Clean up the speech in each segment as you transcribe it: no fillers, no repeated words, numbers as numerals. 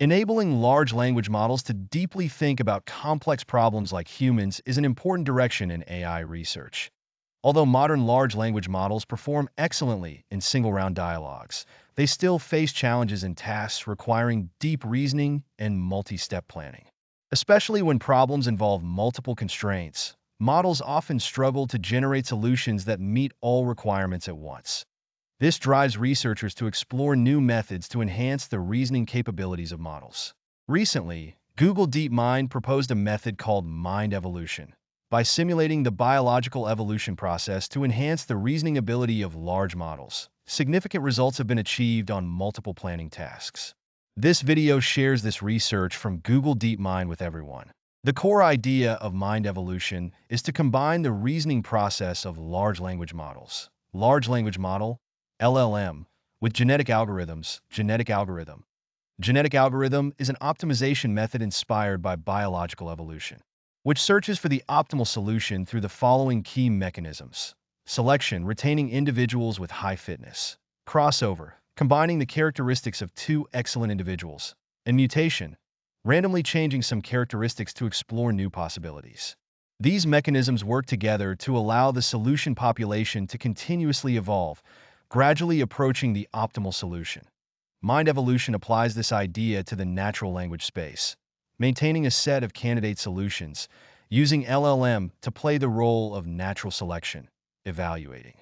Enabling large language models to deeply think about complex problems like humans is an important direction in AI research. Although modern large language models perform excellently in single-round dialogues, they still face challenges in tasks requiring deep reasoning and multi-step planning. Especially when problems involve multiple constraints, models often struggle to generate solutions that meet all requirements at once. This drives researchers to explore new methods to enhance the reasoning capabilities of models. Recently, Google DeepMind proposed a method called mind evolution. By simulating the biological evolution process to enhance the reasoning ability of large models, significant results have been achieved on multiple planning tasks. This video shares this research from Google DeepMind with everyone. The core idea of mind evolution is to combine the reasoning process of large language models, large language model, LLM, with genetic algorithms, genetic algorithm. Genetic algorithm is an optimization method inspired by biological evolution, which searches for the optimal solution through the following key mechanisms. Selection, retaining individuals with high fitness. Crossover, combining the characteristics of two excellent individuals. And mutation, randomly changing some characteristics to explore new possibilities. These mechanisms work together to allow the solution population to continuously evolve, gradually approaching the optimal solution. Mind evolution applies this idea to the natural language space, maintaining a set of candidate solutions, using LLM to play the role of natural selection, evaluating,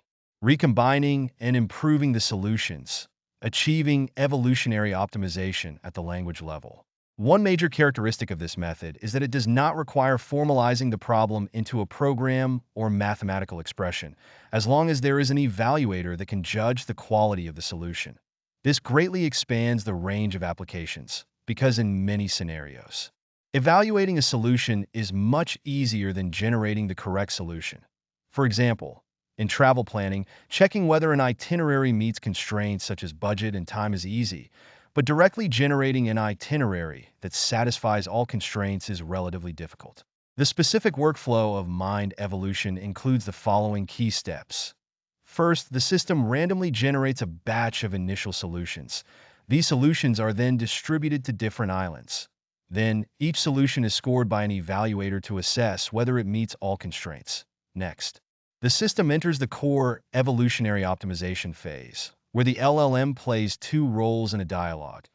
recombining, and improving the solutions, achieving evolutionary optimization at the language level. One major characteristic of this method is that it does not require formalizing the problem into a program or mathematical expression, as long as there is an evaluator that can judge the quality of the solution. This greatly expands the range of applications, because in many scenarios, evaluating a solution is much easier than generating the correct solution. For example, in travel planning, checking whether an itinerary meets constraints such as budget and time is easy, but directly generating an itinerary that satisfies all constraints is relatively difficult. The specific workflow of mind evolution includes the following key steps. First, the system randomly generates a batch of initial solutions. These solutions are then distributed to different islands. Then, each solution is scored by an evaluator to assess whether it meets all constraints. Next, the system enters the core evolutionary optimization phase, where the LLM plays two roles in a dialogue.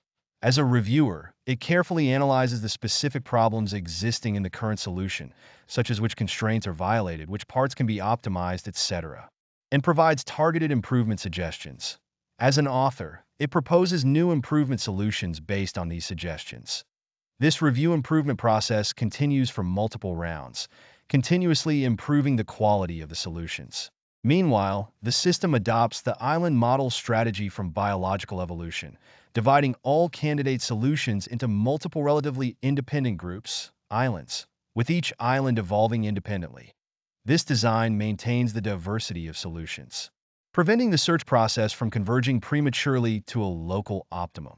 As a reviewer, it carefully analyzes the specific problems existing in the current solution, such as which constraints are violated, which parts can be optimized, etc., and provides targeted improvement suggestions. As an author, it proposes new improvement solutions based on these suggestions. This review improvement process continues for multiple rounds, continuously improving the quality of the solutions. Meanwhile, the system adopts the island model strategy from biological evolution, dividing all candidate solutions into multiple relatively independent groups, islands, with each island evolving independently. This design maintains the diversity of solutions, preventing the search process from converging prematurely to a local optimum.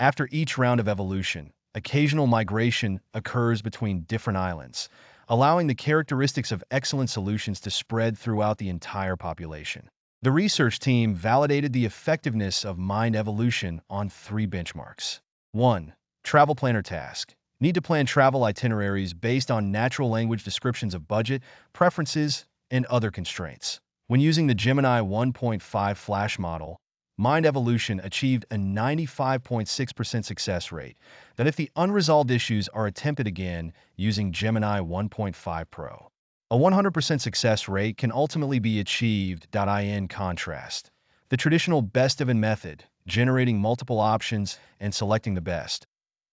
After each round of evolution, occasional migration occurs between different islands, allowing the characteristics of excellent solutions to spread throughout the entire population. The research team validated the effectiveness of mind evolution on 3 benchmarks. 1. Travel planner task. Need to plan travel itineraries based on natural language descriptions of budget, preferences, and other constraints. When using the Gemini 1.5 Flash model, Mind Evolution achieved a 95.6% success rate, that if the unresolved issues are attempted again using Gemini 1.5 Pro. A 100% success rate can ultimately be achieved. In contrast, the traditional best-of method, generating multiple options and selecting the best,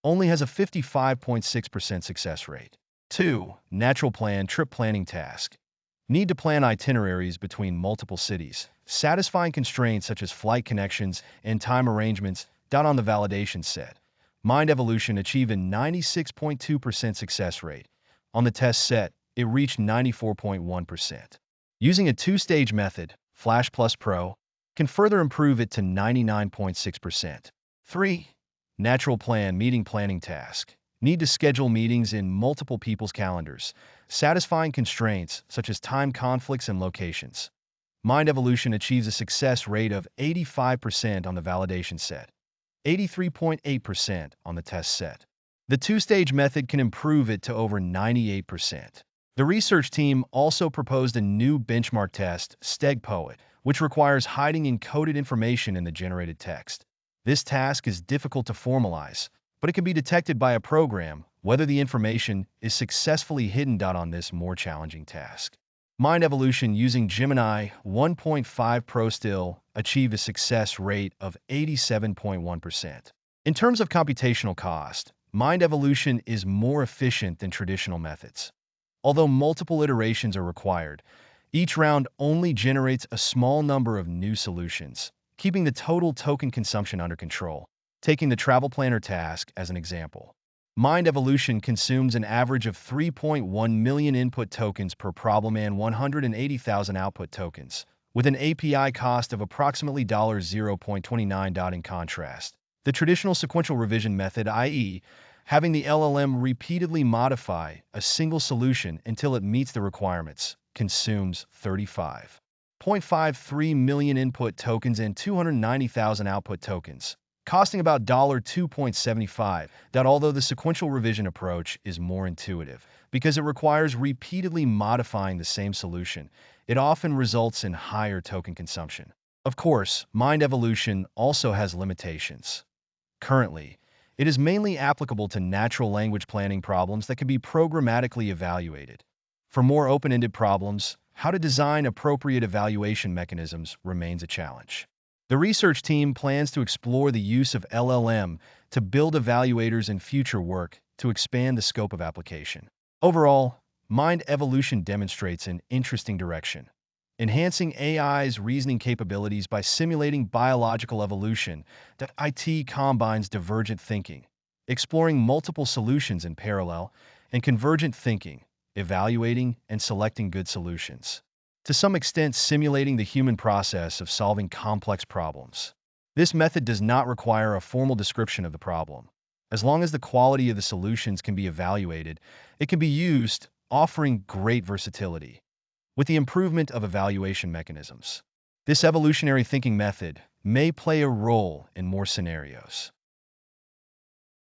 only has a 55.6% success rate. 2. Natural plan trip planning task. Need to plan itineraries between multiple cities, satisfying constraints such as flight connections and time arrangements. On the validation set, Mind Evolution achieved a 96.2% success rate. On the test set, it reached 94.1%. Using a 2-stage method, Flash Plus Pro, can further improve it to 99.6%. 3. Natural plan meeting planning task. Need to schedule meetings in multiple people's calendars, satisfying constraints such as time conflicts and locations. Mind Evolution achieves a success rate of 85% on the validation set. 83.8% on the test set. The two-stage method can improve it to over 98%. The research team also proposed a new benchmark test, StegPoet, which requires hiding encoded information in the generated text. This task is difficult to formalize, but it can be detected by a program whether the information is successfully hidden. On this more challenging task, Mind Evolution using Gemini 1.5 Pro still achieved a success rate of 87.1%. In terms of computational cost, Mind Evolution is more efficient than traditional methods. Although multiple iterations are required, each round only generates a small number of new solutions, keeping the total token consumption under control. Taking the travel planner task as an example, Mind Evolution consumes an average of 3.1 million input tokens per problem and 180,000 output tokens, with an API cost of approximately $0.29. In contrast, the traditional sequential revision method, i.e., having the LLM repeatedly modify a single solution until it meets the requirements, consumes 35.53 million input tokens and 290,000 output tokens, costing about $2.75. Although the sequential revision approach is more intuitive because it requires repeatedly modifying the same solution, it often results in higher token consumption. Of course, Mind Evolution also has limitations. Currently, it is mainly applicable to natural language planning problems that can be programmatically evaluated. For more open-ended problems, how to design appropriate evaluation mechanisms remains a challenge. The research team plans to explore the use of LLM to build evaluators in future work to expand the scope of application. Overall, Mind Evolution demonstrates an interesting direction, enhancing AI's reasoning capabilities by simulating biological evolution that IT combines divergent thinking, exploring multiple solutions in parallel, and convergent thinking, evaluating and selecting good solutions. To some extent, simulating the human process of solving complex problems. This method does not require a formal description of the problem. As long as the quality of the solutions can be evaluated, it can be used, offering great versatility. With the improvement of evaluation mechanisms, this evolutionary thinking method may play a role in more scenarios.